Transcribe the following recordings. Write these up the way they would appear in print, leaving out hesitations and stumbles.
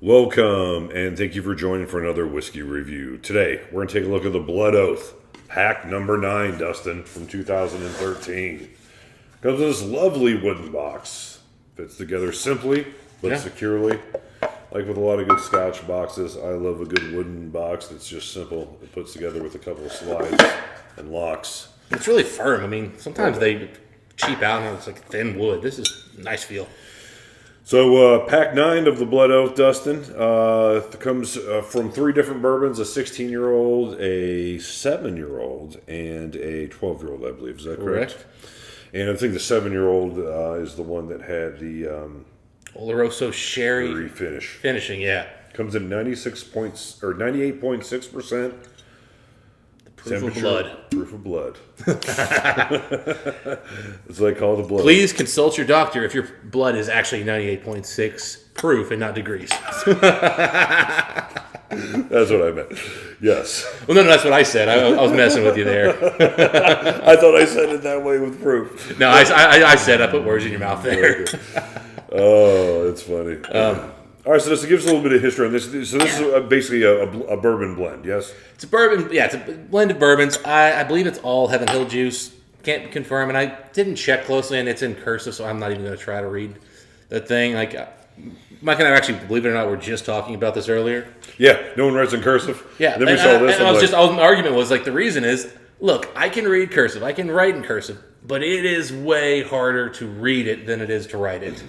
Welcome, and thank you for joining for another whiskey review. Today, we're going to take a look at the Blood Oath Pact number 9, Dustin, from 2013. Comes in this lovely wooden box. Fits together simply, but securely. Like with a lot of good Scotch boxes, I love a good wooden box that's just simple. It puts together with a couple of slides and locks. It's really firm. I mean, sometimes they cheap out and it's like thin wood. This is a nice feel. So, Pack 9 of the Blood Oath, Dustin, comes from 3 different bourbons, a 16-year-old, a 7-year-old, and a 12-year-old, I believe. Is that correct? And I think the 7-year-old is the one that had the Oloroso Sherry finishing, yeah. Comes in 98.6%. Proof of blood. Proof of blood. That's what I call the blood. Please consult your doctor if your blood is actually 98.6 proof and not degrees. That's what I meant. Yes. Well, no, that's what I said. I was messing with you there. I thought I said it that way with proof. No, I said I put words in your mouth there. Oh, that's funny. All right, so this gives us a little bit of history on this. So this is basically a bourbon blend, yes? It's a bourbon, yeah, it's a blend of bourbons. I believe it's all Heaven Hill juice. Can't confirm, and I didn't check closely, and it's in cursive, so I'm not even going to try to read the thing. Like, Mike and I actually, believe it or not, were just talking about this earlier. Yeah, no one writes in cursive. Yeah, and then we saw this. My argument was like, the reason is, look, I can read cursive, I can write in cursive, but it is way harder to read it than it is to write it.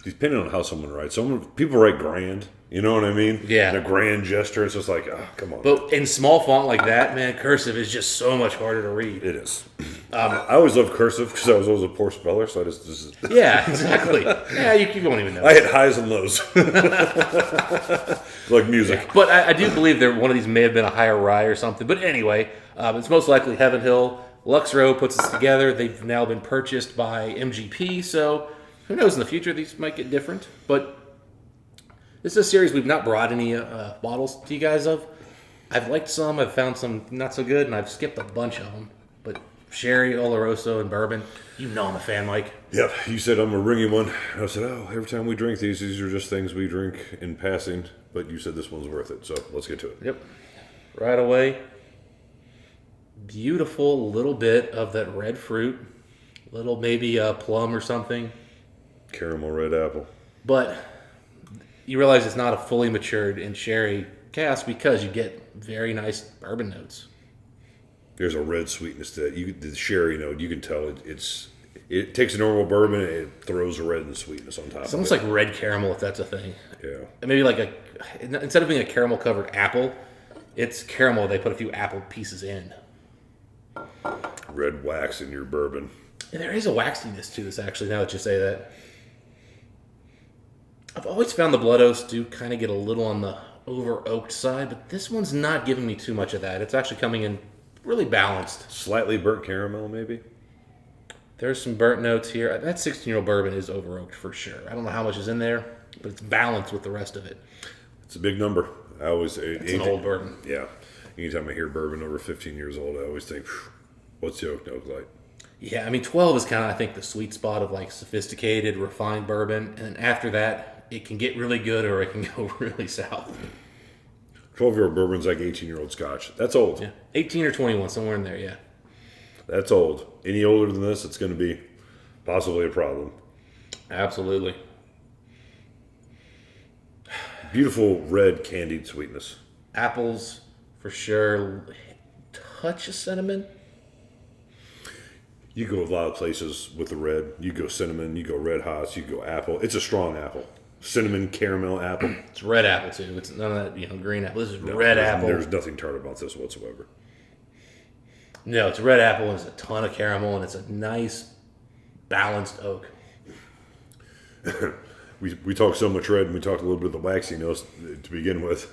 Depending on how someone writes. People write grand. You know what I mean? Yeah. And a grand gesture. It's just like, oh, come on. But in small font like that, man, cursive is just so much harder to read. It is. I always loved cursive because I was always a poor speller, so I just yeah, exactly. Yeah, you won't even know. I had highs and lows. Like music. Yeah. But I do believe one of these may have been a higher rye or something. But anyway, it's most likely Heaven Hill. Lux Row puts this together. They've now been purchased by MGP, so who knows, in the future these might get different. But this is a series we've not brought any bottles to you guys of. I've liked some, I've found some not so good, and I've skipped a bunch of them. But Sherry, Oloroso, and bourbon, you know I'm a fan, Mike. Yep, you said I'm a ringy one. I said, every time we drink these are just things we drink in passing. But you said this one's worth it, so let's get to it. Yep. Right away, beautiful little bit of that red fruit. Little maybe plum or something. Caramel red apple. But you realize it's not a fully matured in sherry cask because you get very nice bourbon notes. There's a red sweetness to it. The sherry note, you can tell it takes a normal bourbon and it throws a red and sweetness on top. It's almost like red caramel, if that's a thing. Yeah. And maybe like instead of being a caramel covered apple, it's caramel. They put a few apple pieces in. Red wax in your bourbon. And there is a waxiness to this, actually, now that you say that. I've always found the Blood Oaths do kind of get a little on the over-oaked side, but this one's not giving me too much of that. It's actually coming in really balanced. Slightly burnt caramel, maybe? There's some burnt notes here. That 16-year-old bourbon is over-oaked for sure. I don't know how much is in there, but it's balanced with the rest of it. It's a big number. It's an old bourbon. Yeah. Anytime I hear bourbon over 15 years old, I always think, what's the oak note like? Yeah, I mean, 12 is kind of, I think, the sweet spot of, like, sophisticated, refined bourbon. And then after that, it can get really good or it can go really south. 12-year-old bourbon's like 18-year-old scotch. That's old. Yeah, 18 or 21, somewhere in there, yeah. That's old. Any older than this, it's going to be possibly a problem. Absolutely. Beautiful red candied sweetness. Apples, for sure. Touch of cinnamon. You go a lot of places with the red. You go cinnamon, you go red hots, you go apple. It's a strong apple. Cinnamon, caramel, apple. It's red apple, too. It's none of that, green apple. This is red apple. There's nothing tart about this whatsoever. No, it's red apple, and it's a ton of caramel, and it's a nice, balanced oak. we talked so much red, and we talked a little bit of the waxy notes to begin with.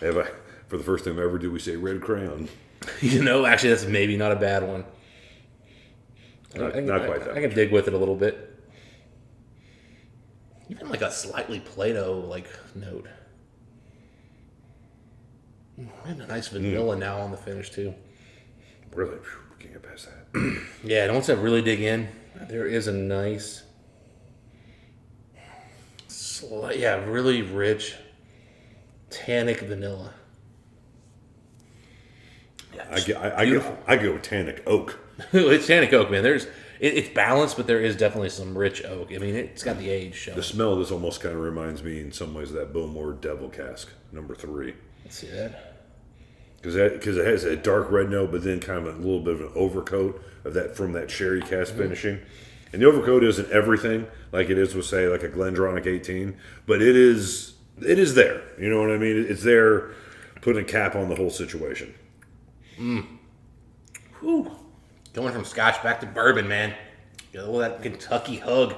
For the first time ever, did we say red crayon? Actually, that's maybe not a bad one. Not quite that. I can dig with it a little bit. Even like a slightly Play-Doh note. And a nice vanilla now on the finish too. Really, we can't get past that. Yeah, and once I really dig in, there is a nice, really rich tannic vanilla. Yeah, I go tannic oak. it's tannic oak, man. It's balanced, but there is definitely some rich oak. I mean, it's got the age show. The smell of this almost kind of reminds me in some ways of that Bowmore Devil Cask, number 3. Let's see that. Because it has a dark red note, but then kind of a little bit of an overcoat of that from that sherry cask finishing. And the overcoat isn't everything like it is with, say, like a Glendronach 18, but it is there. You know what I mean? It's there, putting a cap on the whole situation. Whew. Going from Scotch back to bourbon, man. Got all that Kentucky hug.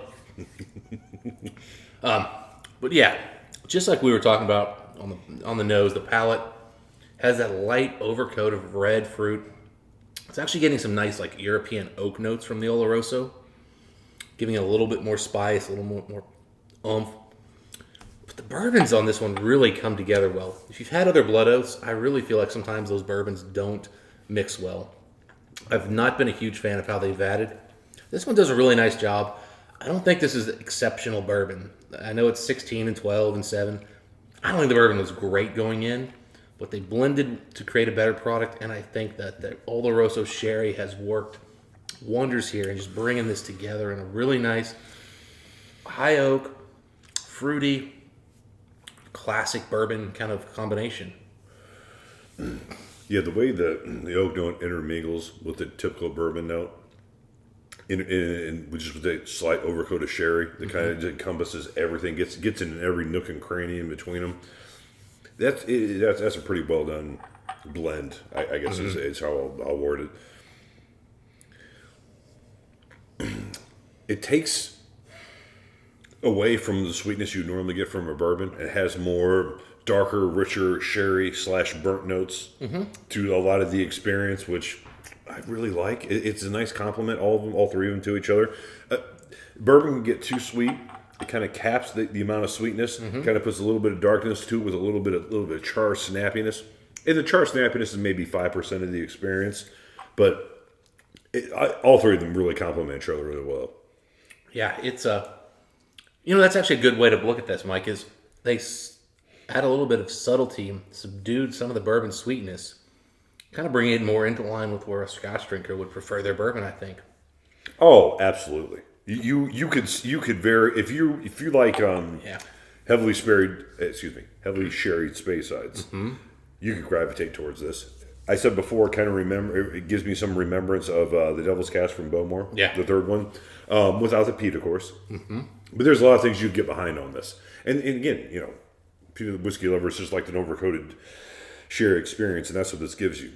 But yeah, just like we were talking about on the nose, the palate has that light overcoat of red fruit. It's actually getting some nice like European oak notes from the Oloroso, giving it a little bit more spice, a little more oomph. But the bourbons on this one really come together well. If you've had other Blood Oaths, I really feel like sometimes those bourbons don't mix well. I've not been a huge fan of how they've added. This one does a really nice job. I don't think this is exceptional bourbon. I know it's 16 and 12 and 7. I don't think the bourbon was great going in, but they blended to create a better product, and I think that the Oloroso Sherry has worked wonders here in just bringing this together in a really nice, high oak, fruity, classic bourbon kind of combination. Yeah, the way the oak note intermingles with the typical bourbon note, just with a slight overcoat of sherry that kind of encompasses everything, gets in every nook and cranny in between them. That's a pretty well done blend, I guess is how I'll word it. It takes away from the sweetness you normally get from a bourbon. It has more darker, richer sherry / burnt notes to a lot of the experience, which I really like. It's a nice compliment, all 3 of them to each other. Bourbon can get too sweet. It kind of caps the amount of sweetness, kind of puts a little bit of darkness to it with a little bit of char snappiness. And the char snappiness is maybe 5% of the experience, but all 3 of them really complement each other really well. Yeah, it's that's actually a good way to look at this, Mike, is they add a little bit of subtlety, subdued some of the bourbon sweetness, kind of bringing it more into line with where a Scotch drinker would prefer their bourbon, I think. Oh, absolutely. You could vary if you like heavily sherried Spaysides. You could gravitate towards this. I said before, it gives me some remembrance of the Devil's Cask from Bowmore, the 3rd one, without the peat, of course. But there's a lot of things you'd get behind on this, and again, the whiskey lovers just like an overcoated sherry experience, and that's what this gives you.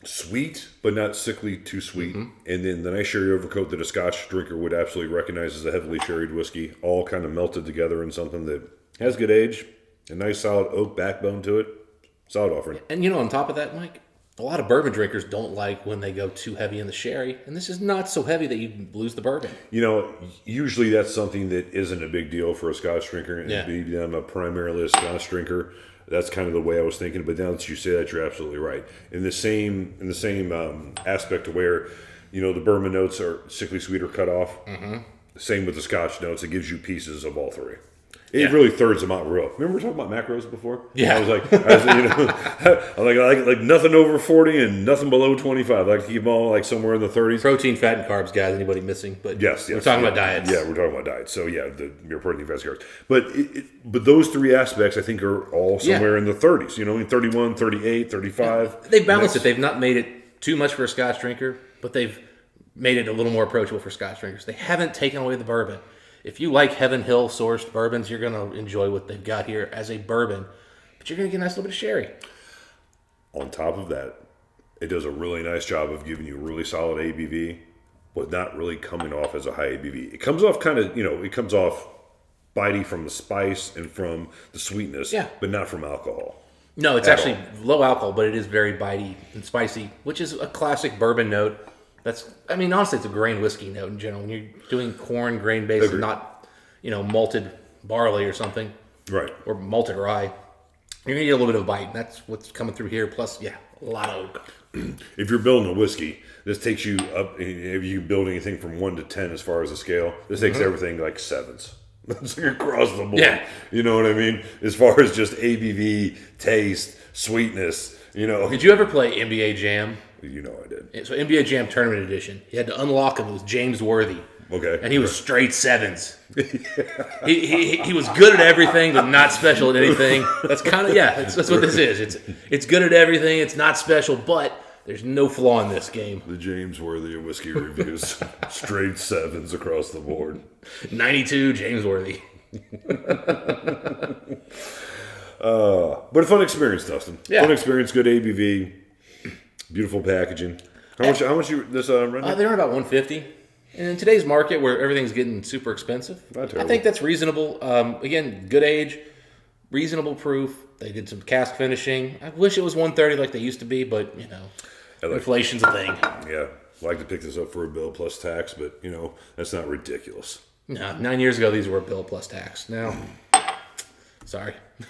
Sweet, but not sickly too sweet. And then the nice sherry overcoat that a Scotch drinker would absolutely recognize as a heavily sherried whiskey, all kind of melted together in something that has good age, a nice solid oak backbone to it. Solid offering. And on top of that, Mike, a lot of bourbon drinkers don't like when they go too heavy in the sherry, and this is not so heavy that you lose the bourbon. Usually that's something that isn't a big deal for a Scotch drinker, and maybe I'm primarily a Scotch drinker. That's kind of the way I was thinking, but now that you say that, you're absolutely right. In the same aspect of where, the bourbon notes are sickly sweet or cut off. Same with the Scotch notes; it gives you pieces of all 3. It really thirds them out real. Remember we were talking about macros before? Yeah. I was like nothing over 40 and nothing below 25. I like to keep them all like somewhere in the 30s. Protein, fat, and carbs, guys. Anybody missing? But yes. We're talking about diets. Yeah, we're talking about diets. So yeah, your protein, fat, carbs. But those 3 aspects I think are all somewhere in the 30s. In 31, 38, 35. Yeah. They balanced it. They've not made it too much for a Scotch drinker, but they've made it a little more approachable for Scotch drinkers. They haven't taken away the bourbon. If you like Heaven Hill sourced bourbons, you're going to enjoy what they've got here as a bourbon, but you're going to get a nice little bit of sherry. On top of that, it does a really nice job of giving you really solid ABV, but not really coming off as a high ABV. It comes off it comes off bitey from the spice and from the sweetness, but not from alcohol. No, it's actually low alcohol, but it is very bitey and spicy, which is a classic bourbon note. Honestly, it's a grain whiskey note in general. When you're doing corn grain based and not, malted barley or something. Right. Or malted rye. You're going to get a little bit of bite. And that's what's coming through here. Plus, a lot of oak. If you're building a whiskey, this takes you up. If you build anything from 1 to 10 as far as the scale, this takes everything like 7s. It's like across the board. Yeah. You know what I mean? As far as just ABV, taste, sweetness, you know. Did you ever play NBA Jam? You know I did. So NBA Jam Tournament Edition. You had to unlock him. It was James Worthy. Okay. And he was straight sevens. he was good at everything, but not special at anything. That's kind of, that's what this is. It's good at everything. It's not special, but there's no flaw in this game. The James Worthy of whiskey reviews. Straight sevens across the board. 92, James Worthy. But a fun experience, Dustin. Yeah. Fun experience, good ABV, beautiful packaging. How much you this render? They were about $150. And in today's market, where everything's getting super expensive, Not I terrible. think that's reasonable. Again, good age, reasonable proof. They did some cask finishing. I wish it was $130 like they used to be, but inflation's a thing. Yeah, I'd like to pick this up for a bill plus tax, but that's not ridiculous. No, 9 years ago these were a bill plus tax. Now, sorry. All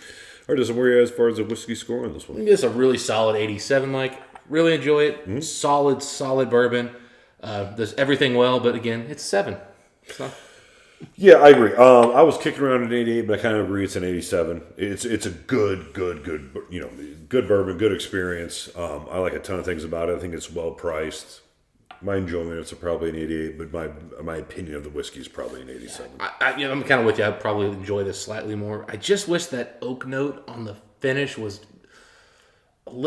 right, Dustin, where are you as far as the whiskey score on this one? I think it's a really solid 87. Like, really enjoy it. Mm-hmm. Solid bourbon. Does everything well, but again, it's 7. It's not. Yeah, I agree. I was kicking around an 88, but I kind of agree it's an 87. It's a good, good bourbon, good experience. I like a ton of things about it. I think it's well priced. My enjoyment, it's probably an 88, but my opinion of the whiskey is probably an 87. I'm kind of with you. I'd probably enjoy this slightly more. I just wish that oak note on the finish was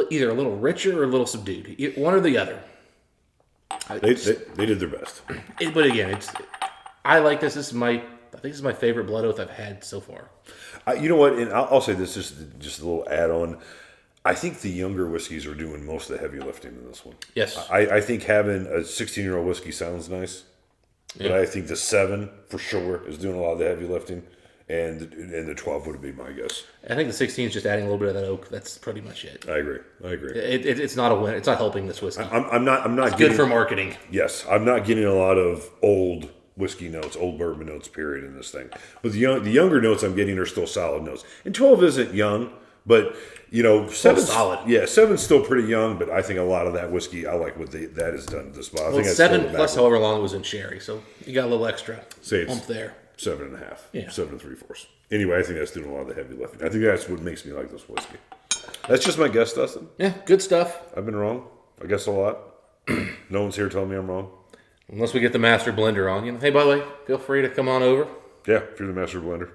either a little richer or a little subdued. One or the other. They did their best. But again, I like this. I think this is my favorite Blood Oath I've had so far. You know what? And I'll say this, just a little add-on. I think the younger whiskeys are doing most of the heavy lifting in this one. Yes. I think having a 16-year-old whiskey sounds nice, but I think the 7 for sure is doing a lot of the heavy lifting, and the 12 would be my guess. I think the 16 is just adding a little bit of that oak. That's pretty much it. I agree. It's not a win. It's not helping this whiskey. I'm not. It's good for marketing. Yes, I'm not getting a lot of old whiskey notes, old bourbon notes, period, in this thing. But the younger notes I'm getting are still solid notes. And 12 isn't young, but 7's solid. Yeah, 7's still pretty young, but I think a lot of that whiskey, I like what that has done to this bottle. Well, 7 plus however long it was in sherry, so you got a little extra bump there. 7.5. Yeah. 7 3/4. Anyway, I think that's doing a lot of the heavy lifting. I think that's what makes me like this whiskey. That's just my guess, Dustin. Yeah, good stuff. I've been wrong. I guess a lot. No one's here telling me I'm wrong. Unless we get the master blender on. Hey, by the way, feel free to come on over. Yeah, if you're the master blender.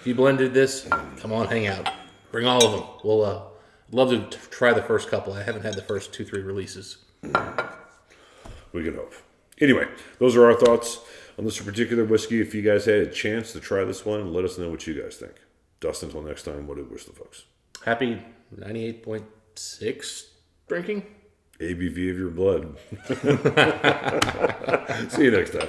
If you blended this, come on, hang out. Bring all of them. We'll love to try the first couple. I haven't had the first 2-3 releases. We can hope. Anyway, those are our thoughts on this particular whiskey. If you guys had a chance to try this one, let us know what you guys think. Dustin, until next time, what do we wish the folks? Happy 98.6 drinking. ABV of your blood. See you next time.